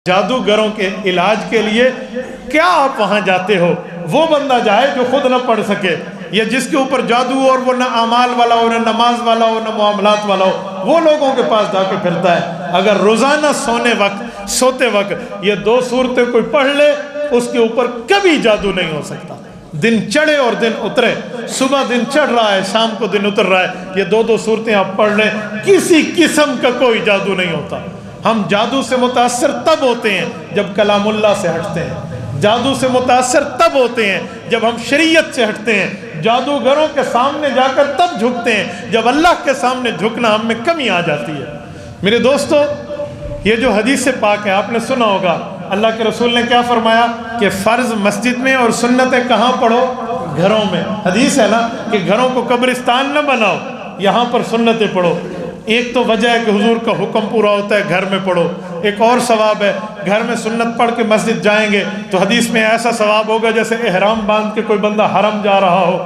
جادوگروں کے علاج کے لیے کیا آپ وہاں جاتے ہو؟ وہ بندہ جائے جو خود نہ پڑھ سکے، یا جس کے اوپر جادو ہو اور وہ نہ اعمال والا ہو، نہ نماز والا ہو، نہ معاملات والا ہو، وہ لوگوں کے پاس جا کے پھرتا ہے۔ اگر روزانہ سوتے وقت یہ 2 صورتیں کوئی پڑھ لے، اس کے اوپر کبھی جادو نہیں ہو سکتا۔ دن چڑھے اور دن اترے، صبح دن چڑھ رہا ہے، شام کو دن اتر رہا ہے، یہ 2 صورتیں آپ پڑھ لیں، کسی قسم کا کوئی جادو نہیں ہوتا۔ ہم جادو سے متاثر تب ہوتے ہیں جب کلام اللہ سے ہٹتے ہیں، جادو سے متاثر تب ہوتے ہیں جب ہم شریعت سے ہٹتے ہیں، جادوگروں کے سامنے جا کر تب جھکتے ہیں جب اللہ کے سامنے جھکنا ہم میں کمی آ جاتی ہے۔ میرے دوستو، یہ جو حدیث پاک ہے آپ نے سنا ہوگا، اللہ کے رسول نے کیا فرمایا کہ فرض مسجد میں اور سنتیں کہاں پڑھو؟ گھروں میں۔ حدیث ہے نا کہ گھروں کو قبرستان نہ بناؤ، یہاں پر سنتیں پڑھو۔ ایک تو وجہ ہے کہ حضور کا حکم پورا ہوتا ہے گھر میں پڑھو، ایک اور ثواب ہے گھر میں سنت پڑھ کے مسجد جائیں گے تو حدیث میں ایسا ثواب ہوگا جیسے احرام باندھ کے کوئی بندہ حرم جا رہا ہو،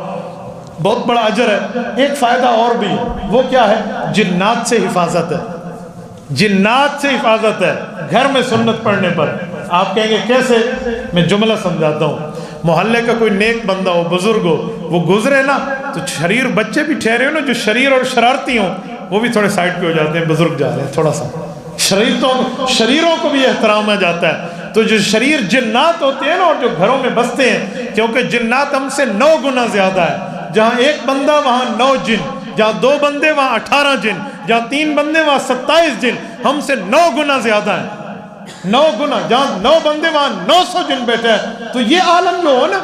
بہت بڑا اجر ہے۔ ایک فائدہ اور بھی ہے، وہ کیا ہے؟ جنات سے حفاظت ہے، جنات سے حفاظت ہے گھر میں سنت پڑھنے پر۔ آپ کہیں گے کیسے؟ میں جملہ سمجھاتا ہوں۔ محلے کا کوئی نیک بندہ ہو، بزرگ ہو، وہ گزرے نا تو شریر بچے بھی ٹھہرے ہو نا، جو شریر اور شرارتی ہوں وہ بھی تھوڑے سائڈ پہ ہو جاتے ہیں، بزرگ جا رہے ہیں، تھوڑا سا شریروں کو بھی احترام آ جاتا ہے۔ تو جو شریر جنات ہوتے ہیں نا اور جو گھروں میں بستے ہیں، کیونکہ جنات ہم سے 9 گنا زیادہ ہے، جہاں 1 بندہ وہاں 9 جن، جہاں 2 بندے وہاں 18 جن، جہاں 3 بندے وہاں 27 جن، ہم سے 9 گنا زیادہ ہے، 9 گنا، جہاں 9 بندے وہاں 900 جن بیٹھے ہیں۔ تو یہ عالم جو ہو نا،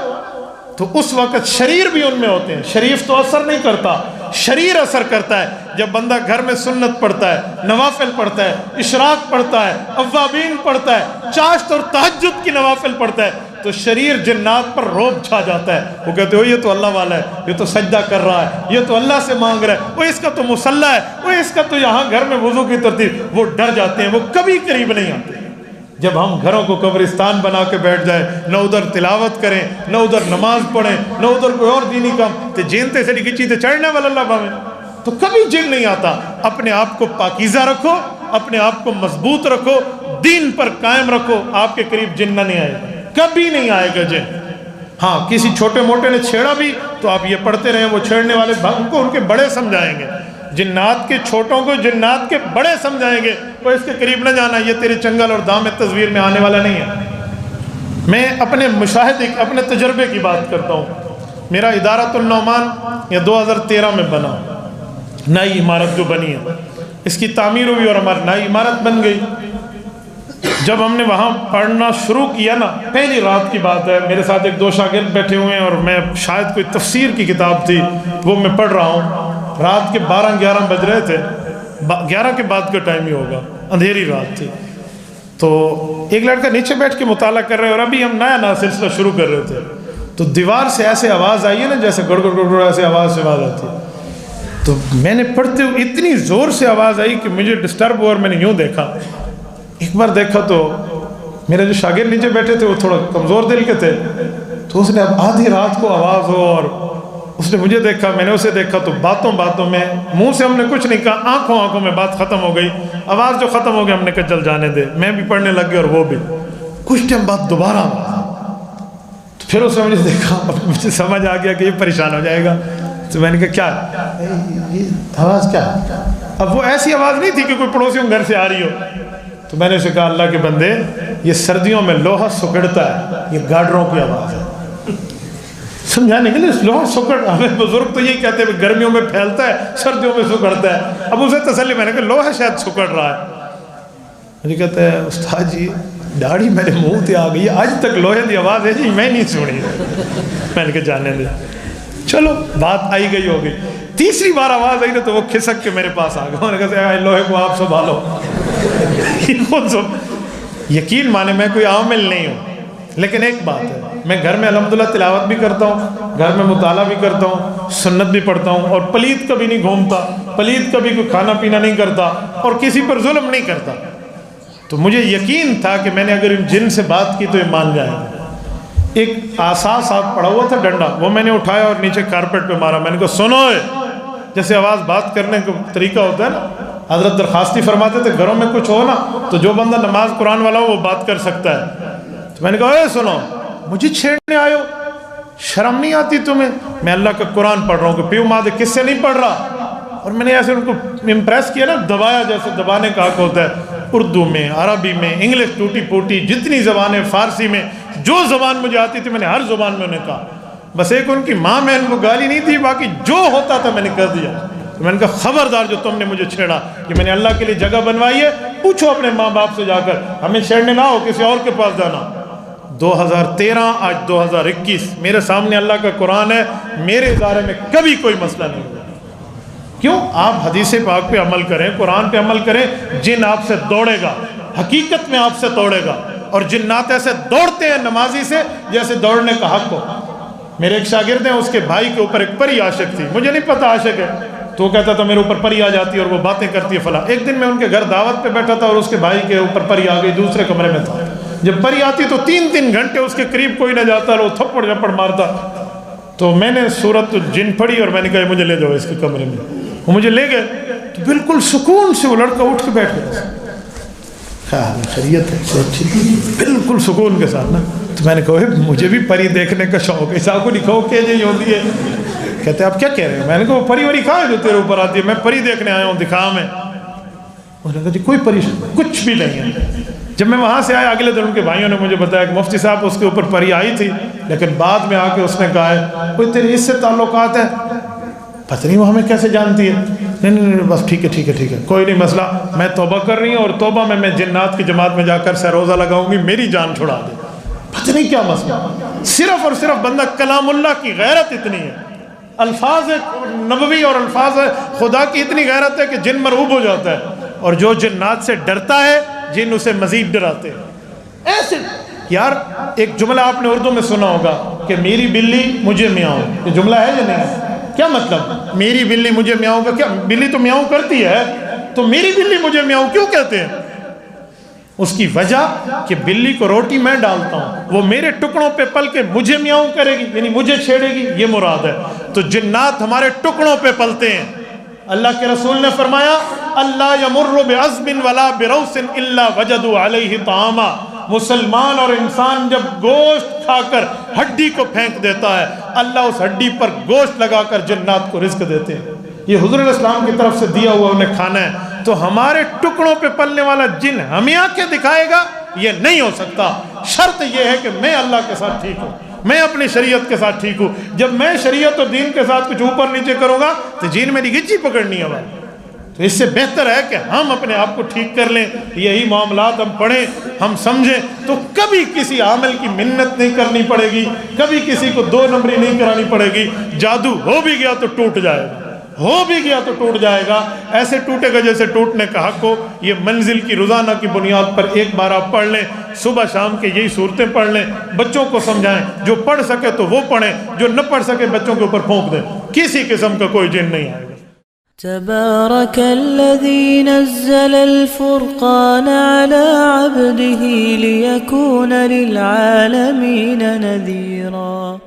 تو اس وقت شریر بھی ان میں ہوتے ہیں۔ شریف تو اثر نہیں کرتا، شریر اثر کرتا ہے جب بندہ گھر میں سنت پڑھتا ہے، نوافل پڑھتا ہے، اشراق پڑھتا ہے، اوابین پڑھتا ہے، چاشت اور تہجد کی نوافل پڑھتا ہے، تو شریر جنات پر روب چھا جاتا ہے۔ وہ کہتے ہو یہ تو اللہ والا ہے، یہ تو سجدہ کر رہا ہے، یہ تو اللہ سے مانگ رہا ہے، وہ اس کا تو مصلی ہے، وہ اس کا تو یہاں گھر میں وضو کی ترتیب۔ وہ ڈر جاتے ہیں، وہ کبھی قریب نہیں آتے۔ جب ہم گھروں کو قبرستان بنا کے بیٹھ جائیں، نہ ادھر تلاوت کریں، نہ ادھر نماز پڑھیں، نہ ادھر کوئی اور دینی کام، تو جینتے سے لکھی چیزیں چڑھنے والا اللہ باویں، تو کبھی جن نہیں آتا۔ اپنے آپ کو پاکیزہ رکھو، اپنے آپ کو مضبوط رکھو، دین پر قائم رکھو، آپ کے قریب جن نہیں آئے گا، کبھی نہیں آئے گا جن۔ ہاں کسی چھوٹے موٹے نے چھیڑا بھی تو آپ یہ پڑھتے رہیں، وہ چھیڑنے والے ان کو ان کے بڑے سمجھائیں گے، جنات کے چھوٹوں کو جنات کے بڑے سمجھائیں گے، وہ اس کے قریب نہ جانا، یہ تیرے چنگل اور دام تصویر میں آنے والا نہیں ہے۔ میں اپنے مشاہدے، اپنے تجربے کی بات کرتا ہوں۔ میرا ادارۃ النعمان یہ 2013 میں بنا، نئی عمارت جو بنی ہے، اس کی تعمیر ہوئی اور ہماری نئی عمارت بن گئی۔ جب ہم نے وہاں پڑھنا شروع کیا نا، پہلی رات کی بات ہے، میرے ساتھ 1-2 شاگرد بیٹھے ہوئے ہیں اور میں شاید کوئی تفسیر کی کتاب تھی وہ میں پڑھ رہا ہوں، رات کے 12-11 بج رہے تھے، 11 کے بعد کا ٹائم ہی ہوگا، اندھیری رات تھی۔ تو ایک لڑکا نیچے بیٹھ کے مطالعہ کر رہے اور ابھی ہم نیا سلسلہ شروع کر رہے تھے، تو دیوار سے ایسے آواز آئی ہے نا، جیسے گڑ گڑ گڑ ایسے آواز آتی ہے۔ تو میں نے پڑھتے ہوئے اتنی زور سے آواز آئی کہ مجھے ڈسٹرب ہوا اور میں نے یوں دیکھا، ایک بار دیکھا تو میرے جو شاگرد نیچے بیٹھے تھے وہ تھوڑا کمزور دل کے تھے، تو اس نے اب آدھی رات کو آواز ہو اور اس نے مجھے دیکھا، میں نے اسے دیکھا، تو باتوں میں منہ سے ہم نے کچھ نہیں کہا، آنکھوں میں بات ختم ہو گئی، آواز جو ختم ہو گئی ہم نے کہا چل جانے دے، میں بھی پڑھنے لگ گیا اور وہ بھی۔ کچھ ٹائم بعد دوبارہ تو پھر اس نے مجھے دیکھا، مجھے سمجھ آ گیا کہ یہ پریشان ہو جائے گا، تو میں نے کہا کیا یہ آواز کیا ہے؟ اب وہ ایسی آواز نہیں تھی کہ کوئی پڑوسیوں گھر سے آ رہی ہو، تو میں نے اسے کہا اللہ کے بندے یہ سردیوں میں لوہا سکڑتا ہے، یہ گاڈروں کی آواز ہے۔ سمجھانے کے لیے لوہا سکڑ، ہمیں بزرگ تو یہی کہتے ہیں گرمیوں میں پھیلتا ہے، سردیوں میں سکڑتا ہے۔ اب اسے تسلی، میں نے کہا لوہا شاید سکڑ رہا ہے۔ مجھے کہتا ہے استاد جی داڑھی میرے منہ تے آ گئی، آج تک لوہے دی آواز ہے جی میں نہیں سنی۔ میں نے کہا جانے دے، چلو بات آئی گئی ہوگی۔ تیسری بار آواز آئی تو وہ کھسک کے میرے پاس آ گیا، میں نے کہا لوہے کو آپ سنبھالو۔ یقین مانے میں کوئی عامل نہیں ہوں، لیکن ایک بات ہے، میں گھر میں الحمدللہ تلاوت بھی کرتا ہوں، گھر میں مطالعہ بھی کرتا ہوں، سنت بھی پڑھتا ہوں، اور پلید کبھی نہیں گھومتا، پلید کبھی کوئی کھانا پینا نہیں کرتا اور کسی پر ظلم نہیں کرتا۔ تو مجھے یقین تھا کہ میں نے اگر ان جن سے بات کی تو یہ مان جائیں گے۔ ایک آسا صاحب پڑا ہوا تھا ڈنڈا، وہ میں نے اٹھایا اور نیچے کارپیٹ پہ مارا، میں نے کہا سنو، جیسے آواز بات کرنے کا طریقہ ہوتا ہے نا، حضرت درخواستی فرماتے تھے گھروں میں کچھ ہو نا تو جو بندہ نماز قرآن والا ہو وہ بات کر سکتا ہے. تو میں نے کہا اے سنو, مجھے چھیڑنے آئے ہو, شرم نہیں آتی تمہیں؟ میں اللہ کا قرآن پڑھ رہا ہوں کہ پیو ماں دے کس سے نہیں پڑھ رہا. اور میں نے ایسے ان کو امپریس کیا نا, دبایا جیسے دبانے کا حق ہوتا ہے. اردو میں, عربی میں, انگلش ٹوٹی پوٹی جتنی زبانیں, فارسی میں, جو زبان مجھے آتی تھی میں نے ہر زبان میں انہیں کہا. بس ایک ان کی ماں میں ان کو گالی نہیں تھی, باقی جو ہوتا تھا میں نے کر دیا. تو میں نے کہا خبردار جو تم نے مجھے چھیڑا, کہ میں نے اللہ کے لیے جگہ بنوائی ہے, پوچھو اپنے ماں باپ سے جا کر, ہمیں چھیڑنے نہ ہو کسی اور کے پاس جانا. 2013 آج 2021 میرے سامنے اللہ کا قرآن ہے, میرے ادارے میں کبھی کوئی مسئلہ نہیں ہوا. کیوں؟ آپ حدیث پاک پہ عمل کریں, قرآن پہ عمل کریں. جن آپ سے دوڑے گا, حقیقت میں آپ سے دوڑے گا, اور جنات ایسے دوڑتے ہیں نمازی سے جیسے دوڑنے کا حق ہو. میرے ایک شاگرد ہیں, اس کے بھائی کے اوپر ایک پری عاشق تھی, مجھے نہیں پتا عاشق ہے, تو وہ کہتا تھا میرے اوپر پری آ جاتی ہے اور وہ باتیں کرتی ہے فلاں. ایک دن میں ان کے گھر دعوت پہ بیٹھا تھا اور اس کے بھائی کے اوپر پری آ گئی, دوسرے کمرے میں تھا. جب پری آتی تو 3 گھنٹے اس کے قریب کوئی نہ جاتا اور وہ تھپڑ جھپڑ مارتا. تو میں نے سورۃ الجن پڑھی اور میں نے کہا مجھے لے جاؤ اس کے کمرے میں. وہ مجھے لے گئے تو بالکل سکون سے وہ لڑکا اٹھ کے بیٹھ گیا. خیریت ہے, بالکل سکون کے ساتھ نا. تو میں نے کہا مجھے بھی پری دیکھنے کا شوق ہے, صاحب کو لکھاؤ کہ جی ہوتی ہے. کہتے ہیں آپ کیا کہہ رہے ہیں؟ میں نے کہا وہ پری وری کہاں ہے جو تیرے اوپر آتی ہے؟ میں پری دیکھنے آیا ہوں, دکھا میں. انہوں نے کہا جی کوئی پری کچھ بھی نہیں ہے. جب میں وہاں سے آیا اگلے دن ان کے بھائیوں نے مجھے بتایا کہ مفتی صاحب اس کے اوپر پری آئی تھی, لیکن بعد میں آ کے اس نے کہا ہے کوئی تیرے اس سے تعلقات ہے, پتہ نہیں وہ ہمیں کیسے جانتی ہے. نہیں بس ٹھیک ہے کوئی نہیں مسئلہ, میں توبہ کر رہی ہوں اور توبہ میں جنات کی جماعت میں جا کر سے روزہ لگاؤں گی, میری جان چھڑا دے. پتہ نہیں کیا مسئلہ. صرف اور صرف بندہ کلام اللہ کی غیرت اتنی ہے, الفاظ نبوی اور الفاظ خدا کی اتنی غیرت ہے کہ جن مرعوب ہو جاتا ہے, اور جو جنات سے ڈرتا ہے جن اسے مزید ڈراتے ہیں. ایسے یار ایک جملہ آپ نے اردو میں سنا ہوگا کہ میری بلی مجھے میاؤں, یہ جملہ ہے یا نہیں؟ کیا مطلب میری بلی مجھے میاؤں کا؟ کیا بلی تو میاؤں کرتی ہے, تو میری بلی مجھے میاؤں کیوں کہتے ہیں؟ اس کی وجہ کہ بلی کو روٹی میں ڈالتا ہوں, وہ میرے ٹکڑوں پہ پل کے مجھے میاؤں کرے گی, یعنی مجھے چھیڑے گی, یہ مراد ہے. تو جنات ہمارے ٹکڑوں پہ پلتے ہیں. اللہ کے رسول نے فرمایا اللہ یمر بعظم ولا بروث الا وجدوا علیہ طعاما. مسلمان اور انسان جب گوشت کھا کر ہڈی کو پھینک دیتا ہے, اللہ اس ہڈی پر گوشت لگا کر جنات کو رزق دیتے ہیں. یہ حضور علیہ السلام کی طرف سے دیا ہوا انہیں کھانا ہے. تو ہمارے ٹکڑوں پہ پلنے والا جن ہمیں آنکھیں دکھائے گا یہ نہیں ہو سکتا. شرط یہ ہے کہ میں اللہ کے ساتھ ٹھیک ہوں, میں اپنی شریعت کے ساتھ ٹھیک ہوں. جب میں شریعت اور دین کے ساتھ کچھ اوپر نیچے کروں گا تو جین میری گچی پکڑنی ہے. تو اس سے بہتر ہے کہ ہم اپنے آپ کو ٹھیک کر لیں, یہی معاملات ہم پڑھیں, ہم سمجھیں, تو کبھی کسی عامل کی منت نہیں کرنی پڑے گی, کبھی کسی کو 2 نمبری نہیں کرانی پڑے گی. جادو ہو بھی گیا تو ٹوٹ جائے گا, ہو بھی گیا تو ٹوٹ جائے گا, ایسے ٹوٹے گا جیسے ٹوٹنے کا حق ہو. یہ منزل کی روزانہ کی بنیاد پر ایک بار آپ پڑھ لیں, صبح شام کے یہی صورتیں پڑھ لیں, بچوں کو سمجھائیں, جو پڑھ سکے تو وہ پڑھیں, جو نہ پڑھ سکے بچوں کے اوپر پھونک دیں, کسی قسم کا کوئی جن نہیں آئے گا. تبارك الذي نزل الفرقان على عبده ليكون للعالمين نذيرا.